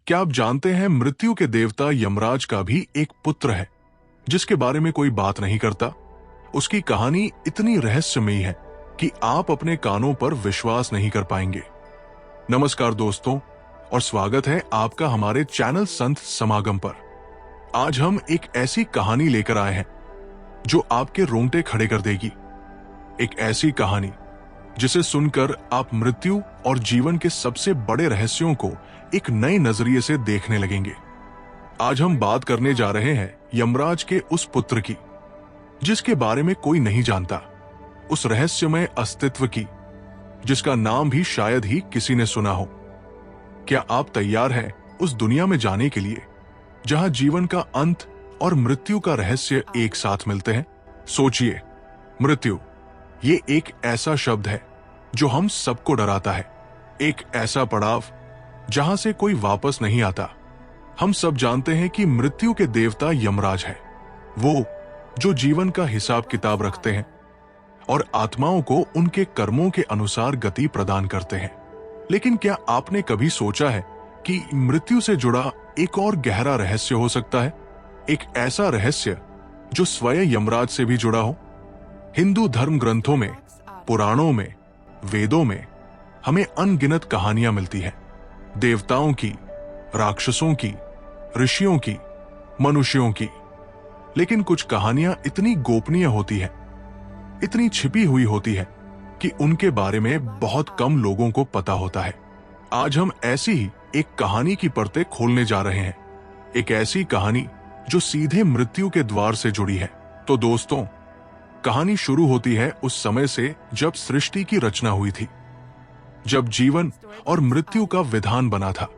क्या आप जानते हैं मृत्यु के देवता यमराज का भी एक पुत्र है जिसके बारे में कोई बात नहीं करता। उसकी कहानी इतनी रहस्यमयी है कि आप अपने कानों पर विश्वास नहीं कर पाएंगे। नमस्कार दोस्तों, और स्वागत है आपका हमारे चैनल संत समागम पर। आज हम एक ऐसी कहानी लेकर आए हैं जो आपके रोंगटे खड़े कर देगी। एक ऐसी कहानी जिसे सुनकर आप मृत्यु और जीवन के सबसे बड़े रहस्यों को एक नए नजरिए से देखने लगेंगे। आज हम बात करने जा रहे हैं यमराज के उस पुत्र की जिसके बारे में कोई नहीं जानता, उस रहस्यमय अस्तित्व की जिसका नाम भी शायद ही किसी ने सुना हो। क्या आप तैयार हैं उस दुनिया में जाने के लिए जहां जीवन का अंत और मृत्यु का रहस्य एक साथ मिलते हैं? सोचिए, मृत्यु ये एक ऐसा शब्द है जो हम सबको डराता है, एक ऐसा पड़ाव जहां से कोई वापस नहीं आता। हम सब जानते हैं कि मृत्यु के देवता यमराज है, वो जो जीवन का हिसाब किताब रखते हैं और आत्माओं को उनके कर्मों के अनुसार गति प्रदान करते हैं। लेकिन क्या आपने कभी सोचा है कि मृत्यु से जुड़ा एक और गहरा रहस्य हो सकता है, एक ऐसा रहस्य जो स्वयं यमराज से भी जुड़ा हो? हिंदू धर्म ग्रंथों में, पुराणों में, वेदों में हमें अनगिनत कहानियां मिलती हैं, देवताओं की, राक्षसों की, ऋषियों की, मनुष्यों की। लेकिन कुछ कहानियां इतनी गोपनीय होती हैं, इतनी छिपी हुई होती है कि उनके बारे में बहुत कम लोगों को पता होता है। आज हम ऐसी ही एक कहानी की परतें खोलने जा रहे हैं, एक ऐसी कहानी जो सीधे मृत्यु के द्वार से जुड़ी है। तो दोस्तों, कहानी शुरू होती है उस समय से जब सृष्टि की रचना हुई थी, जब जीवन और मृत्यु का विधान बना था।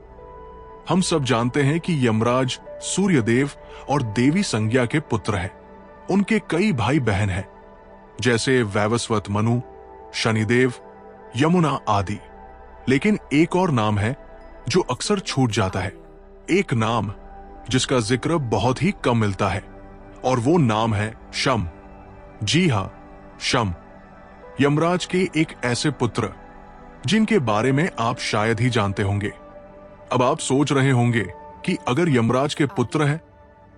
हम सब जानते हैं कि यमराज सूर्यदेव और देवी संज्ञा के पुत्र हैं। उनके कई भाई बहन हैं, जैसे वैवस्वत मनु, शनिदेव, यमुना आदि। लेकिन एक और नाम है जो अक्सर छूट जाता है, एक नाम जिसका जिक्र बहुत ही कम मिलता है, और वो नाम है शम। जी हां, शम, यमराज के एक ऐसे पुत्र जिनके बारे में आप शायद ही जानते होंगे। अब आप सोच रहे होंगे कि अगर यमराज के पुत्र हैं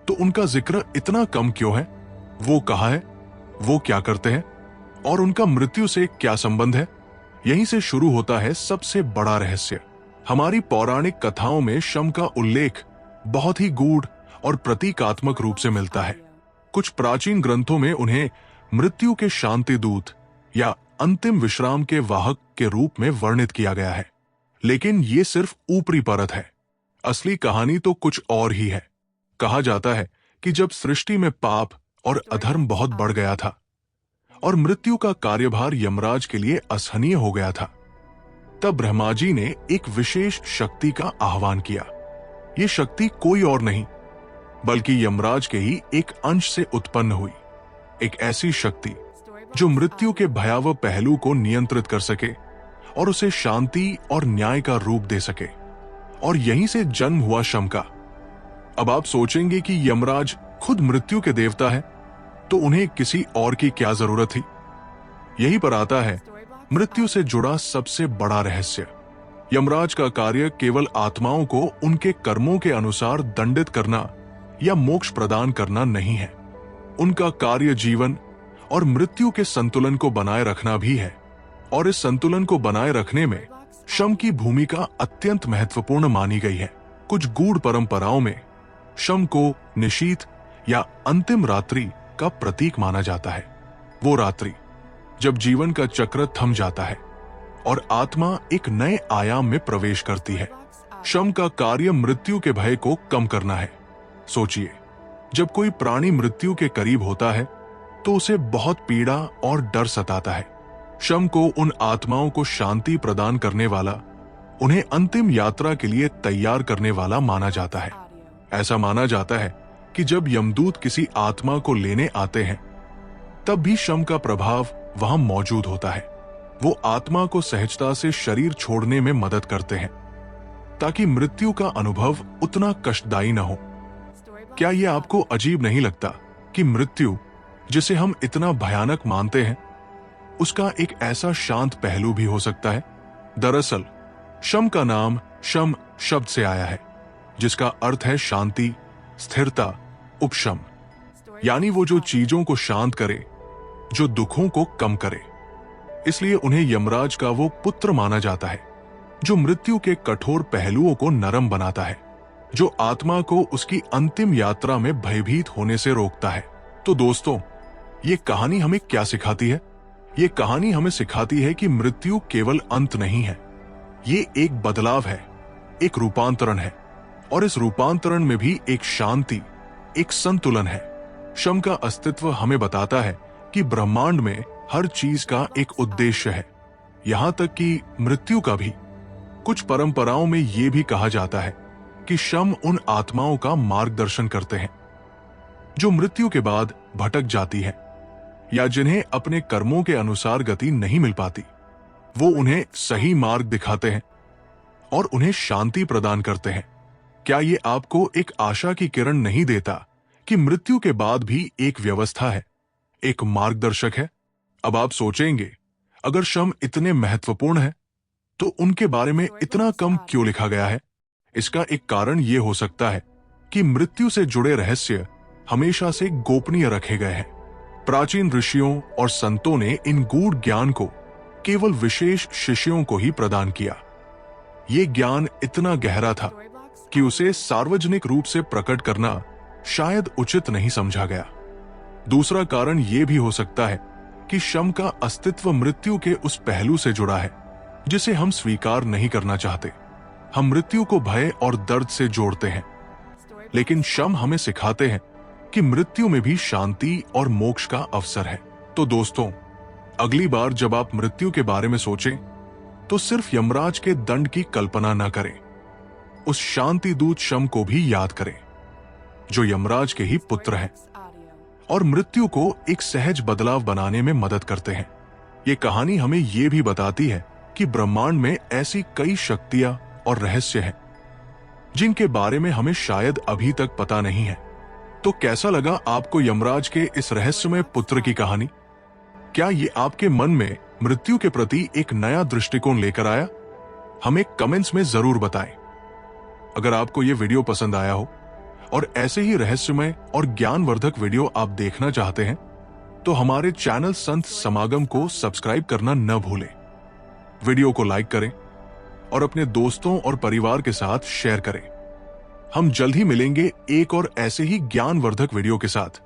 तो उनका जिक्र इतना कम क्यों है? वो कहाँ है, वो क्या करते हैं और उनका मृत्यु से क्या संबंध है? यहीं से शुरू होता है सबसे बड़ा रहस्य। हमारी पौराणिक कथाओं में शम का उल्लेख बहुत ही गूढ़ और प्रतीकात्मक रूप से मिलता है। कुछ प्राचीन ग्रंथों में उन्हें मृत्यु के शांति दूत या अंतिम विश्राम के वाहक के रूप में वर्णित किया गया है। लेकिन ये सिर्फ ऊपरी परत है, असली कहानी तो कुछ और ही है। कहा जाता है कि जब सृष्टि में पाप और अधर्म बहुत बढ़ गया था और मृत्यु का कार्यभार यमराज के लिए असहनीय हो गया था, तब ब्रह्मा जी ने एक विशेष शक्ति का आह्वान किया। ये शक्ति कोई और नहीं बल्कि यमराज के ही एक अंश से उत्पन्न हुई, एक ऐसी शक्ति जो मृत्यु के भयावह पहलू को नियंत्रित कर सके और उसे शांति और न्याय का रूप दे सके। और यहीं से जन्म हुआ शम का। अब आप सोचेंगे कि यमराज खुद मृत्यु के देवता है, तो उन्हें किसी और की क्या जरूरत थी? यहीं पर आता है मृत्यु से जुड़ा सबसे बड़ा रहस्य। यमराज का कार्य केवल आत्माओं को उनके कर्मों के अनुसार दंडित करना या मोक्ष प्रदान करना नहीं है। उनका कार्य जीवन और मृत्यु के संतुलन को बनाए रखना भी है, और इस संतुलन को बनाए रखने में शम की भूमिका अत्यंत महत्वपूर्ण मानी गई है। कुछ गूढ़ परंपराओं में शम को निशीथ या अंतिम रात्रि का प्रतीक माना जाता है। वो रात्रि जब जीवन का चक्र थम जाता है और आत्मा एक नए आयाम में प्रवेश करती है। शम का कार्य मृत्यु के भय को कम करना है। सोचिए, जब कोई प्राणी मृत्यु के करीब होता है तो उसे बहुत पीड़ा और डर सताता है। शम को उन आत्माओं को शांति प्रदान करने वाला, उन्हें अंतिम यात्रा के लिए तैयार करने वाला माना जाता है। ऐसा माना जाता है कि जब यमदूत किसी आत्मा को लेने आते हैं तब भी शम का प्रभाव वहां मौजूद होता है। वो आत्मा को सहजता से शरीर छोड़ने में मदद करते हैं ताकि मृत्यु का अनुभव उतना कष्टदायी न हो। क्या यह आपको अजीब नहीं लगता कि मृत्यु, जिसे हम इतना भयानक मानते हैं, उसका एक ऐसा शांत पहलू भी हो सकता है? दरअसल शम का नाम शम शब्द से आया है, जिसका अर्थ है शांति, स्थिरता, उपशम। यानी वो जो चीजों को शांत करे, जो दुखों को कम करे। इसलिए उन्हें यमराज का वो पुत्र माना जाता है जो मृत्यु के कठोर पहलुओं को नरम बनाता है, जो आत्मा को उसकी अंतिम यात्रा में भयभीत होने से रोकता है। तो दोस्तों, ये कहानी हमें क्या सिखाती है? ये कहानी हमें सिखाती है कि मृत्यु केवल अंत नहीं है, ये एक बदलाव है, एक रूपांतरण है, और इस रूपांतरण में भी एक शांति, एक संतुलन है। शम का अस्तित्व हमें बताता है कि ब्रह्मांड में हर चीज का एक उद्देश्य है, यहां तक कि मृत्यु का भी। कुछ परंपराओं में यह भी कहा जाता है कि शम उन आत्माओं का मार्गदर्शन करते हैं जो मृत्यु के बाद भटक जाती है या जिन्हें अपने कर्मों के अनुसार गति नहीं मिल पाती। वो उन्हें सही मार्ग दिखाते हैं और उन्हें शांति प्रदान करते हैं। क्या ये आपको एक आशा की किरण नहीं देता कि मृत्यु के बाद भी एक व्यवस्था है, एक मार्गदर्शक है? अब आप सोचेंगे, अगर शम इतने महत्वपूर्ण है तो उनके बारे में इतना कम क्यों लिखा गया है? इसका एक कारण यह हो सकता है कि मृत्यु से जुड़े रहस्य हमेशा से गोपनीय रखे गए हैं। प्राचीन ऋषियों और संतों ने इन गूढ़ ज्ञान को केवल विशेष शिष्यों को ही प्रदान किया। ये ज्ञान इतना गहरा था कि उसे सार्वजनिक रूप से प्रकट करना शायद उचित नहीं समझा गया। दूसरा कारण यह भी हो सकता है कि शम का अस्तित्व मृत्यु के उस पहलू से जुड़ा है जिसे हम स्वीकार नहीं करना चाहते। हम मृत्यु को भय और दर्द से जोड़ते हैं, लेकिन शम हमें सिखाते हैं कि मृत्यु में भी शांति और मोक्ष का अवसर है। तो दोस्तों, अगली बार जब आप मृत्यु के बारे में सोचें तो सिर्फ यमराज के दंड की कल्पना न करें, उस शांति दूत शम को भी याद करें जो यमराज के ही पुत्र हैं और मृत्यु को एक सहज बदलाव बनाने में मदद करते हैं। ये कहानी हमें यह भी बताती है कि ब्रह्मांड में ऐसी कई शक्तियां और रहस्य हैं जिनके बारे में हमें शायद अभी तक पता नहीं है। तो कैसा लगा आपको यमराज के इस रहस्यमय पुत्र की कहानी? क्या ये आपके मन में मृत्यु के प्रति एक नया दृष्टिकोण लेकर आया? हमें कमेंट्स में जरूर बताएं। अगर आपको ये वीडियो पसंद आया हो और ऐसे ही रहस्यमय और ज्ञानवर्धक वीडियो आप देखना चाहते हैं तो हमारे चैनल संत समागम को सब्सक्राइब करना न भूलें। वीडियो को लाइक करें और अपने दोस्तों और परिवार के साथ शेयर करें। हम जल्द ही मिलेंगे एक और ऐसे ही ज्ञानवर्धक वीडियो के साथ।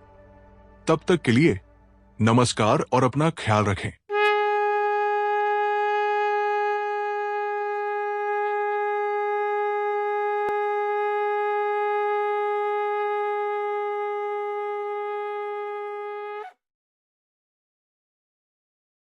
तब तक के लिए नमस्कार और अपना ख्याल रखें।